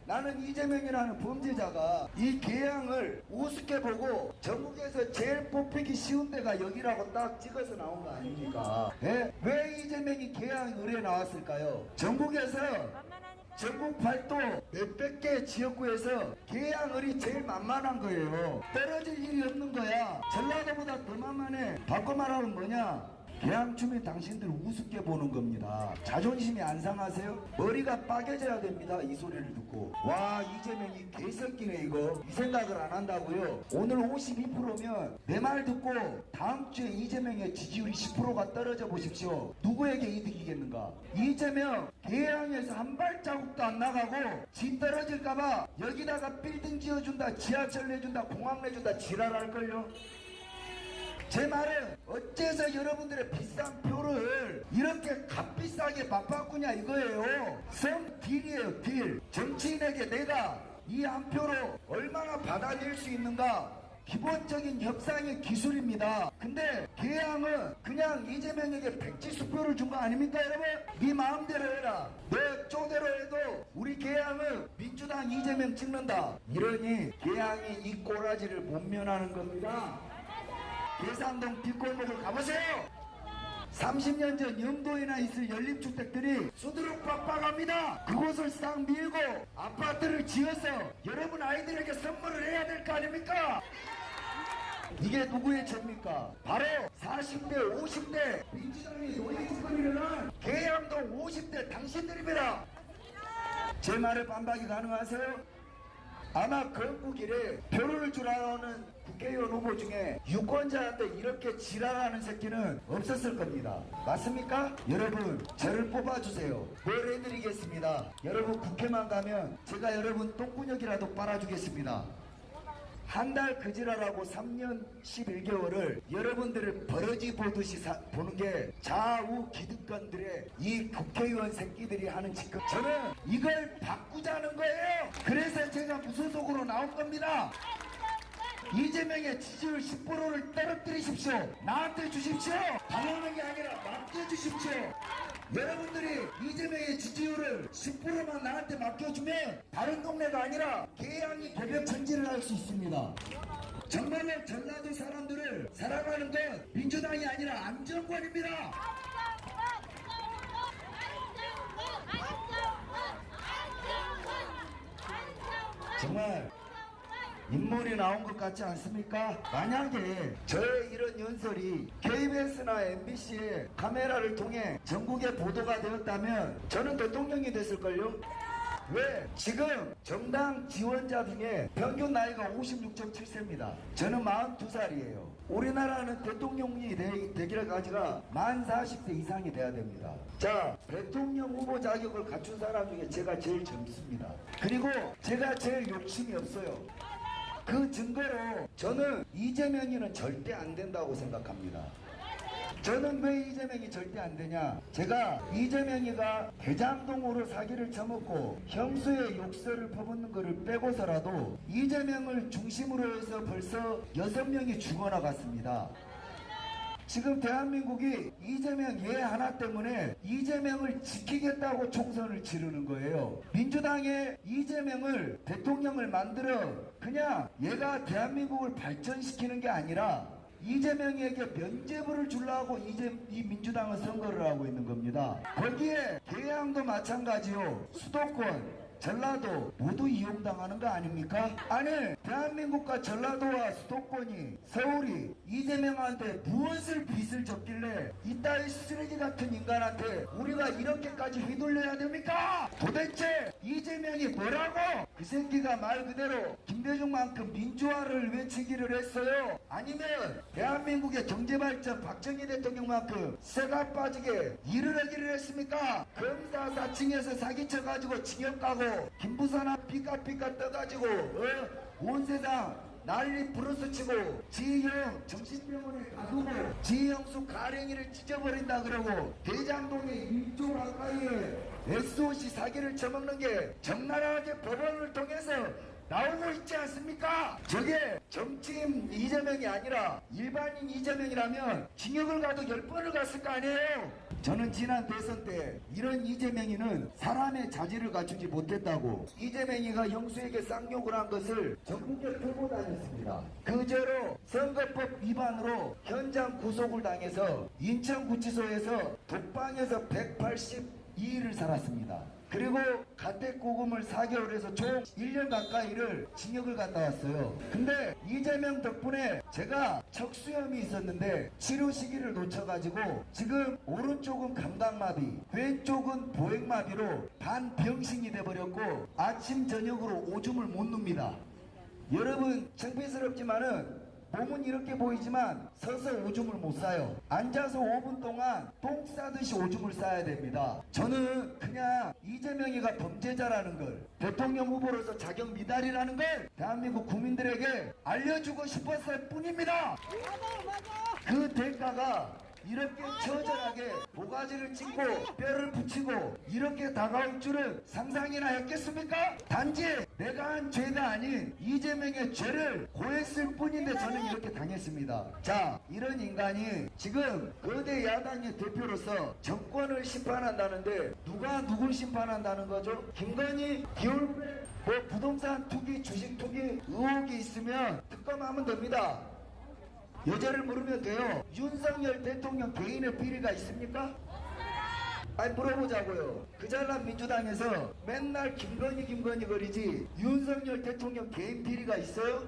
나는 이재명이라는 범죄자가 이 개항을 우습게 보고 전국에서 제일 뽑히기 쉬운 데가 여기라고 딱 찍어서 나온 거 아닙니까? 예? 왜 이재명이 개항 의뢰에 나왔을까요? 전국에서 전국 팔도 몇백 개 지역구에서 개항을이 제일 만만한 거예요. 떨어질 일이 없는 거야. 전라도보다 더 만만해. 바꿔 말하면 뭐냐? 개항춤이 당신들 우습게 보는 겁니다. 자존심이 안 상하세요? 머리가 빠개져야 됩니다. 이 소리를 듣고. 와, 이재명이 개새끼네 이거. 이 생각을 안 한다고요? 오늘 52%면 내 말 듣고 다음 주에 이재명의 지지율이 10%가 떨어져 보십시오. 누구에게 이득이겠는가? 이재명 개항에서 한 발자국도 안 나가고 지 떨어질까봐 여기다가 빌딩 지어준다, 지하철 내준다, 공항 내준다 지랄할걸요? 제 말은 어째서 여러분들의 비싼 표를 이렇게 값비싸게 막 바꾸냐 이거예요. 성 딜이에요, 딜. 정치인에게 내가 이 한 표로 얼마나 받아낼 수 있는가, 기본적인 협상의 기술입니다. 근데 개항은 그냥 이재명에게 백지수표를 준 거 아닙니까 여러분? 네 마음대로 해라. 내 쪼대로 해도 우리 개항은 민주당 이재명 찍는다. 이러니 개항이 이 꼬라지를 못 면하는 겁니다. 계산동 뒷골목을 가보세요. 30년 전 영도에나 있을 연립주택들이 수두룩 빡빡합니다. 그곳을 싹 밀고 아파트를 지어서 여러분 아이들에게 선물을 해야 될 거 아닙니까? 이게 누구의 죄입니까? 바로 40대 50대 민주당이 노예짓거리를 한 계양동 50대 당신들입니다. 제 말에 반박이 가능하세요? 아마 건국일에 표를 주라는 국회의원 후보 중에 유권자한테 이렇게 지랄하는 새끼는 없었을 겁니다. 맞습니까? 여러분 저를 뽑아주세요. 뭘 해드리겠습니다. 여러분 국회만 가면 제가 여러분 똥구녕이라도 빨아주겠습니다. 한 달 그지랄하고 3년 11개월을 여러분들을 버러지 보듯이 보는 게 좌우 기득권들의 이 국회의원 새끼들이 하는 짓급. 저는 이걸 바꾸자는 거예요. 그래서 제가 무소속으로 나온 겁니다. 이재명의 지지율 10%를 떨어뜨리십시오. 나한테 주십시오. 당하는 게 아니라 맡겨주십시오. 여러분들이 이재명의 지지율을 10%만 나한테 맡겨주면 다른 동네가 아니라 계양이 개벽천지를 할 수 있습니다. 정말로 전라도 사람들을 사랑하는 건 민주당이 아니라 안정권입니다. 정말 인물이 나온 것 같지 않습니까? 만약에 저의 이런 연설이 KBS나 MBC의 카메라를 통해 전국에 보도가 되었다면 저는 대통령이 됐을걸요? 왜? 지금 정당 지원자 중에 평균 나이가 56.7세입니다. 저는 42살이에요. 우리나라는 대통령이 되기까지가 만 40세 이상이 돼야 됩니다. 자, 대통령 후보 자격을 갖춘 사람 중에 제가 제일 젊습니다. 그리고 제가 제일 욕심이 없어요. 그 증거로 저는 이재명이는 절대 안 된다고 생각합니다. 저는 왜 이재명이 절대 안 되냐? 제가 이재명이가 대장동으로 사기를 쳐먹고 형수의 욕설을 퍼붓는 것을 빼고서라도 이재명을 중심으로 해서 벌써 6명이 죽어나갔습니다. 지금 대한민국이 이재명 얘 하나 때문에 이재명을 지키겠다고 총선을 치르는 거예요. 민주당의 이재명을 대통령을 만들어 그냥 얘가 대한민국을 발전시키는 게 아니라 이재명에게 면죄부를 주려고 이 민주당은 선거를 하고 있는 겁니다. 거기에 계양도 마찬가지요. 수도권 전라도 모두 이용당하는 거 아닙니까? 아니 대한민국과 전라도와 수도권이 서울이 이재명한테 무엇을 빚을 졌길래 이따위 쓰레기 같은 인간한테 우리가 이렇게까지 휘둘려야 됩니까? 도대체 이재명이 뭐라고? 그 새끼가 말 그대로 김대중만큼 민주화를 외치기를 했어요? 아니면 대한민국의 경제발전 박정희 대통령만큼 쇠가 빠지게 일을 하기를 했습니까? 검사 사칭해서 사기쳐가지고 징역 가고 김부산아 삐까삐까 떠가지고 온 세상 난리 부르스치고 지형 정신병원에 가두고 지형수 가랭이를 찢어버린다 그러고 대장동의 1조 가까이에 SOC 사기를 쳐먹는 게 적나라하게 법원을 통해서 나오고 있지 않습니까? 저게 정치인 이재명이 아니라 일반인 이재명이라면 징역을 가도 10번을 갔을 거 아니에요? 저는 지난 대선 때 이런 이재명이는 사람의 자질을 갖추지 못했다고 이재명이가 형수에게 쌍욕을 한 것을 전국에 풀고 다녔습니다. 그저로 선거법 위반으로 현장 구속을 당해서 인천구치소에서 독방에서 182일을 살았습니다. 그리고 가택고금을 4개월에서 총 1년 가까이를 징역을 갔다 왔어요. 근데 이재명 덕분에 제가 척수염이 있었는데 치료 시기를 놓쳐가지고 지금 오른쪽은 감각마비, 왼쪽은 보행마비로 반병신이 돼버렸고 아침 저녁으로 오줌을 못 눕니다. 여러분 창피스럽지만은 몸은 이렇게 보이지만 서서 오줌을 못 싸요. 앉아서 5분 동안 똥 싸듯이 오줌을 싸야 됩니다. 저는 그냥 이재명이가 범죄자라는 걸, 대통령 후보로서 자격 미달이라는 걸 대한민국 국민들에게 알려주고 싶었을 뿐입니다. 그 대가가 이렇게 처절하게 모가지를 찢고 뼈를 붙이고 이렇게 다가올 줄은 상상이나 했겠습니까? 단지 내가 한 죄가 아닌 이재명의 죄를 고했을 뿐인데 저는 이렇게 당했습니다. 자, 이런 인간이 지금 거대 야당의 대표로서 정권을 심판한다는데 누가 누굴 심판한다는 거죠? 김건희, 기울배, 뭐 부동산 투기, 주식 투기 의혹이 있으면 특검하면 됩니다. 여자를 물으면 돼요. 윤석열 대통령 개인의 비리가 있습니까? 아니 물어보자고요. 그 잘난 민주당에서 맨날 김건희 거리지 윤석열 대통령 개인 비리가 있어요?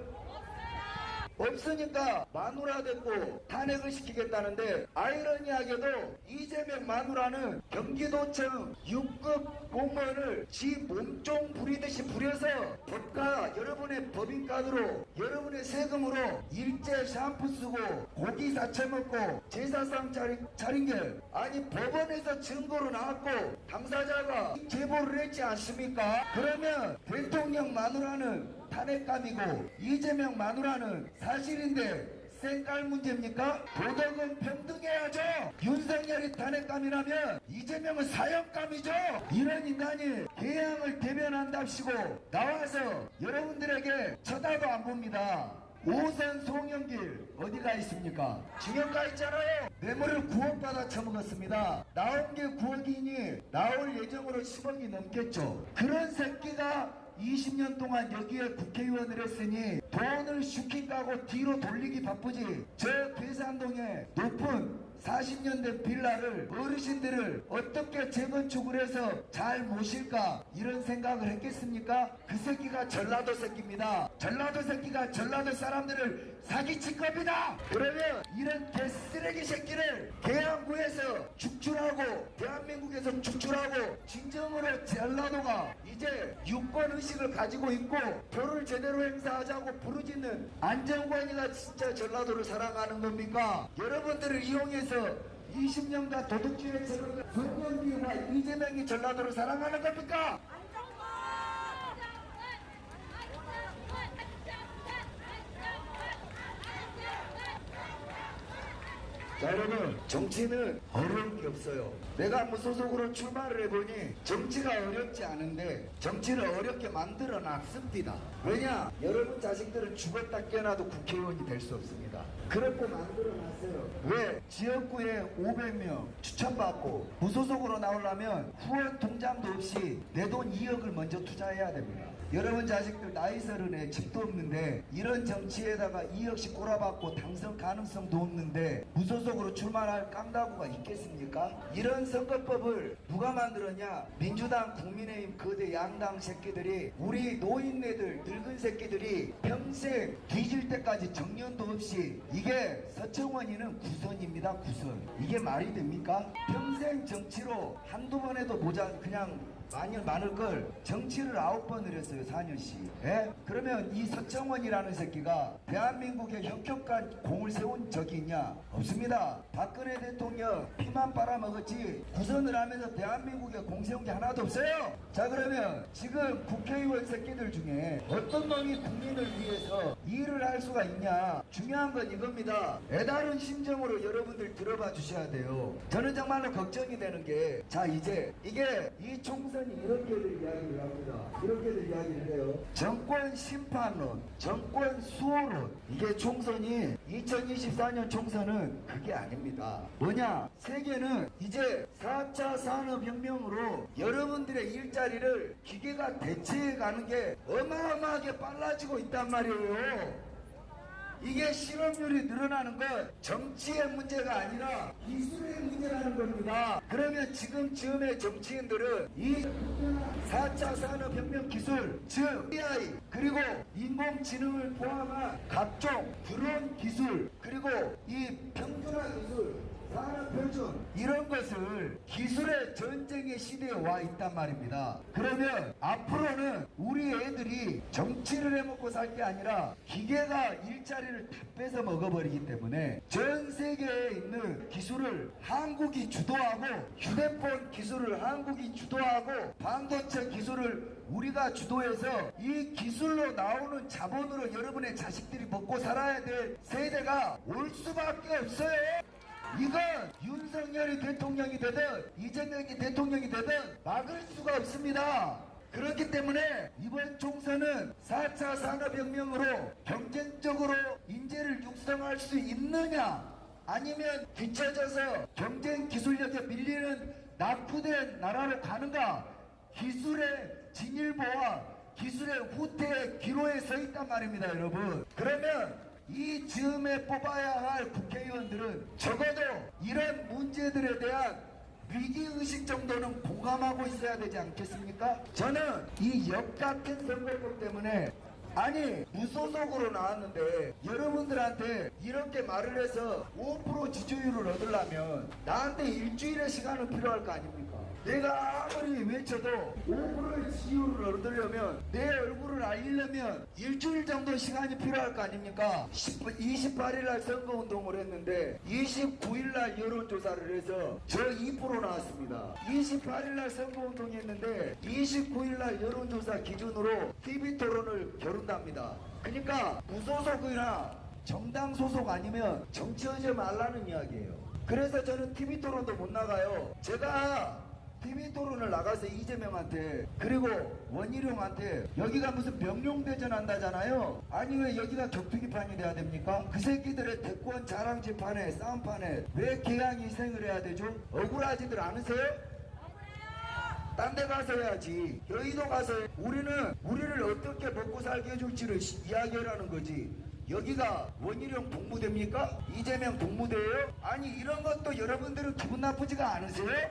없으니까 마누라 됐고 탄핵을 시키겠다는데 아이러니하게도 이재명 마누라는 경기도청 6급 공무원을 지 몸종 부리듯이 부려서 법과 여러분의 법인카드로 여러분의 세금으로 일제 샴푸 쓰고 고기 사쳐 먹고 제사상 차린 게 아니 법원에서 증거로 나왔고 당사자가 제보를 했지 않습니까? 그러면 대통령 마누라는 탄핵감이고 이재명 마누라는 사실인데 쌩깔 문제입니까? 도덕은 평등해야죠. 윤석열이 탄핵감이라면 이재명은 사형감이죠. 이런 인간이 개항을 대변한답시고 나와서 여러분들에게 쳐다도 안 봅니다. 5선 송영길 어디가 있습니까? 징역 가 있잖아요. 뇌물을 9억 받아 처먹었습니다. 나온 게 9억이니 나올 예정으로 10억이 넘겠죠. 그런 새끼가 20년 동안 여기에 국회의원을 했으니 돈을 슈킹 가고 뒤로 돌리기 바쁘지. 저 괴산동에 높은 40년 된 빌라를 어르신들을 어떻게 재건축을 해서 잘 모실까 이런 생각을 했겠습니까? 그 새끼가 전라도 새끼입니다. 전라도 새끼가 전라도 사람들을 사기친 겁니다. 그러면 이런 개쓰레기 새끼를 계양구에서 축출하고 대한민국에서 축출하고 진정으로 전라도가 이제 유권 의식을 가지고 있고 표를 제대로 행사하자고 부르짖는 안정권이가 진짜 전라도를 사랑하는 겁니까? 여러분들을 이용해서 20년간 도둑질했던 손영기와 이재명이 전라도를 사랑하는 겁니까? 자 여러분, 정치는 어려운 게 없어요. 내가 무소속으로 출마를 해보니 정치가 어렵지 않은데 정치를 어렵게 만들어 놨습니다. 왜냐? 여러분 자식들은 죽었다 깨어나도 국회의원이 될 수 없습니다. 그렇게 만들어 놨어요. 왜? 지역구에 500명 추천받고 무소속으로 나오려면 후원 통장도 없이 내 돈 2억을 먼저 투자해야 됩니다. 여러분 자식들 나이 서른에 집도 없는데 이런 정치에다가 2억씩 꼬라박고 당선 가능성도 없는데 무소속으로 출마할 깡다구가 있겠습니까? 이런 선거법을 누가 만들었냐? 민주당, 국민의힘 거대 양당 새끼들이 우리 노인네들 늙은 새끼들이 평생 뒤질 때까지 정년도 없이 이게 서청원이는 구선입니다. 구선. 이게 말이 됩니까? 평생 정치로 한두 번 해도 그냥 많을 걸 정치를 9번을 했어요. 4년씩. 예? 그러면 이 서청원이라는 새끼가 대한민국에 혁혁한 공을 세운 적이 있냐? 없습니다. 박근혜 대통령 피만 빨아먹었지 구선을 하면서 대한민국에 공 세운 게 하나도 없어요. 자 그러면 지금 국회의원 새끼들 중에 어떤 놈이 국민을 위해서 일을 할 수가 있냐? 중요한 건 이겁니다. 애다른 심정으로 여러분들 들어봐 주셔야 돼요. 저는 정말로 걱정이 되는 게 자 이제 이게 이 총선 총선이 이렇게들 이야기를 합니다. 이렇게들 이야기를 해요. 정권 심판론, 정권 수호론. 이게 총선이 2024년 총선은 그게 아닙니다. 뭐냐? 세계는 이제 4차 산업혁명으로 여러분들의 일자리를 기계가 대체해가는 게 어마어마하게 빨라지고 있단 말이에요. 이게 실업률이 늘어나는 건 정치의 문제가 아니라 기술의 문제라는 겁니다. 그러면 지금쯤의 정치인들은 이 4차 산업혁명 기술, 즉 AI 그리고 인공지능을 포함한 각종 드론 기술 그리고 이 평준화 기술 산업표준 이런 것을 기술의 전쟁의 시대에 와 있단 말입니다. 그러면 앞으로는 우리 애들이 정치를 해먹고 살 게 아니라 기계가 일자리를 다 뺏어 먹어버리기 때문에 전 세계에 있는 기술을 한국이 주도하고 휴대폰 기술을 한국이 주도하고 반도체 기술을 우리가 주도해서 이 기술로 나오는 자본으로 여러분의 자식들이 먹고 살아야 될 세대가 올 수밖에 없어요. 이건 윤석열이 대통령이 되든 이재명이 대통령이 되든 막을 수가 없습니다. 그렇기 때문에 이번 총선은 4차 산업혁명으로 경쟁적으로 인재를 육성할 수 있느냐 아니면 뒤처져서 경쟁 기술력에 밀리는 낙후된 나라로 가는가. 기술의 진일보와 기술의 후퇴의 기로에 서 있단 말입니다, 여러분. 그러면 이 즈음에 뽑아야 할 국회의원들은 적어도 이런 문제들에 대한 위기의식 정도는 공감하고 있어야 되지 않겠습니까? 저는 이 역같은 선거법 때문에 아니 무소속으로 나왔는데 여러분들한테 이렇게 말을 해서 5% 지지율을 얻으려면 나한테 일주일의 시간은 필요할 거 아닙니까? 내가 아무리 외쳐도 5%의 지지율을 얻으려면 내 얼굴을 알리려면 일주일 정도 시간이 필요할 거 아닙니까? 28일날 선거운동을 했는데 29일날 여론조사를 해서 저 2% 나왔습니다. 28일날 선거운동 했는데 29일날 여론조사 기준으로 TV토론을 겨룬답니다. 그러니까 무소속이나 정당 소속 아니면 정치하지 말라는 이야기예요. 그래서 저는 TV토론도 못 나가요. 제가 TV토론을 나가서 이재명한테 그리고 원희룡한테 여기가 무슨 명룡대전 한다잖아요. 아니 왜 여기가 격투기판이 돼야 됩니까? 그 새끼들의 대권 자랑질판에 싸움판에 왜 개항 희생을 해야 되죠? 억울하지들 않으세요? 딴 데 가서 해야지. 여의도 가서 우리를 어떻게 먹고 살게 해줄지를 이야기하라는 거지. 여기가 원희룡 동무대입니까? 이재명 동무대예요? 아니 이런 것도 여러분들은 기분 나쁘지가 않으세요?